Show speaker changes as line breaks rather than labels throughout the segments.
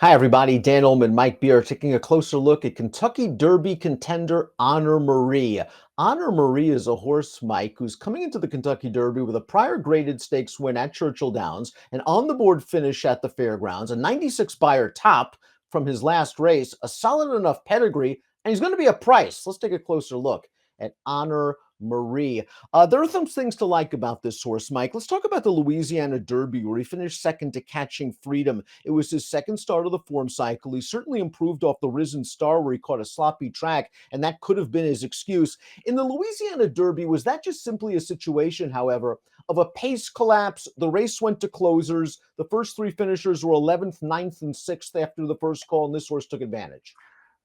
Hi, everybody. Dan Illman, Mike Beer, taking a closer look at Kentucky Derby contender Honor Marie. Honor Marie is a horse, Mike, who's coming into the Kentucky Derby with a prior graded stakes win at Churchill Downs, an on-the-board finish at the Fairgrounds, a 96 buyer top from his last race, a solid enough pedigree, and he's going to be a price. Let's take a closer look at Honor Marie. There are some things to like about this horse, Mike. Let's talk about the Louisiana Derby, where he finished second to Catching Freedom. It was his second start of the form cycle. He certainly improved off the Risen Star, where he caught a sloppy track, and that could have been his excuse. In the Louisiana Derby, was that just simply a situation, however, of a pace collapse? The race went to closers. The first three finishers were 11th, 9th, and 6th after the first call, and this horse took advantage.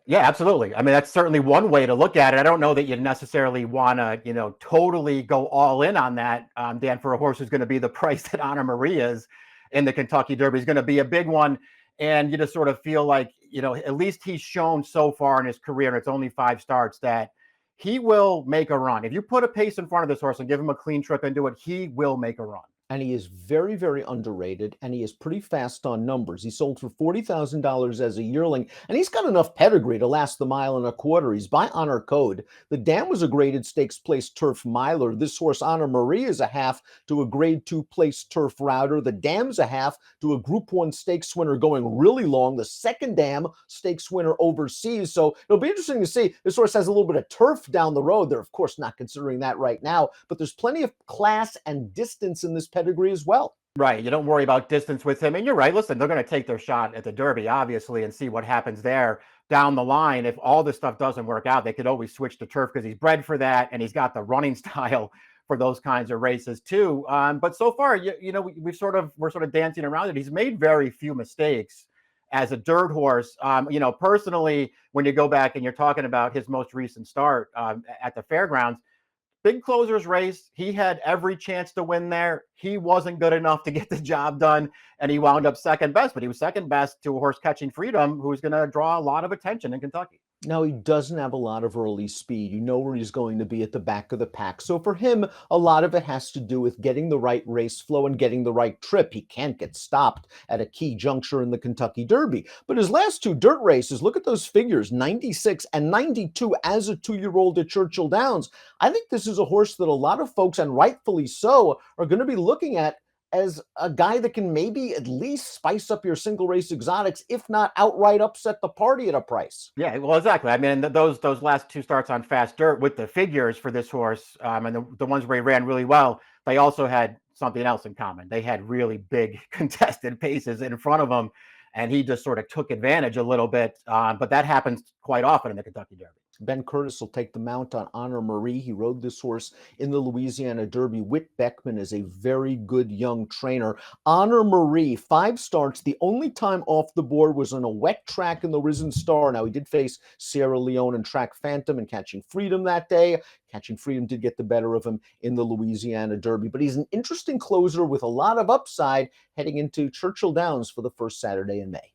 Yeah, absolutely. I mean, that's certainly one way to look at it. I don't know that you necessarily want to, totally go all in on that, Dan, for a horse who's going to be the price that Honor Marie is in the Kentucky Derby is going to be a big one. And you just sort of feel like, at least he's shown so far in his career, and it's only 5 starts, that he will make a run. If you put a pace in front of this horse and give him a clean trip into it, he will make a run.
And he is very, very underrated, and he is pretty fast on numbers. He sold for $40,000 as a yearling, and he's got enough pedigree to last the mile and a quarter. He's by Honor Code. The Dam was a graded stakes place turf miler. This horse, Honor Marie, is a half to a grade 2 place turf router. The Dam's a half to a Group 1 stakes winner going really long. The second Dam stakes winner overseas. So it'll be interesting to see. This horse has a little bit of turf down the road. They're, of course, not considering that right now, but there's plenty of class and distance in this pedigree as well.
Right. You don't worry about distance with him. And you're right. Listen, they're going to take their shot at the Derby, obviously, and see what happens there down the line. If all this stuff doesn't work out, they could always switch to turf because he's bred for that and he's got the running style for those kinds of races too. But so far, we're sort of dancing around it. He's made very few mistakes as a dirt horse. Personally, when you go back and you're talking about his most recent start at the Fairgrounds, big closers race. He had every chance to win there. He wasn't good enough to get the job done, and he wound up second best, but he was second best to a horse, Catching Freedom, who's going to draw a lot of attention in Kentucky.
Now, he doesn't have a lot of early speed. You know where he's going to be at the back of the pack. So for him, a lot of it has to do with getting the right race flow and getting the right trip. He can't get stopped at a key juncture in the Kentucky Derby. But his last 2 dirt races, look at those figures, 96 and 92 as a 2-year-old at Churchill Downs. I think this is a horse that a lot of folks, and rightfully so, are going to be looking at as a guy that can maybe at least spice up your single race exotics, if not outright upset the party at a price.
Yeah, well, exactly. I mean, those last 2 starts on fast dirt with the figures for this horse, and the ones where he ran really well, they also had something else in common. They had really big contested paces in front of him, and he just sort of took advantage a little bit. But that happens quite often in the Kentucky Derby.
Ben Curtis will take the mount on Honor Marie. He rode this horse in the Louisiana Derby. Whit Beckman is a very good young trainer. Honor Marie, 5 starts. The only time off the board was on a wet track in the Risen Star. Now, he did face Sierra Leone and Track Phantom and Catching Freedom that day. Catching Freedom did get the better of him in the Louisiana Derby. But he's an interesting closer with a lot of upside heading into Churchill Downs for the first Saturday in May.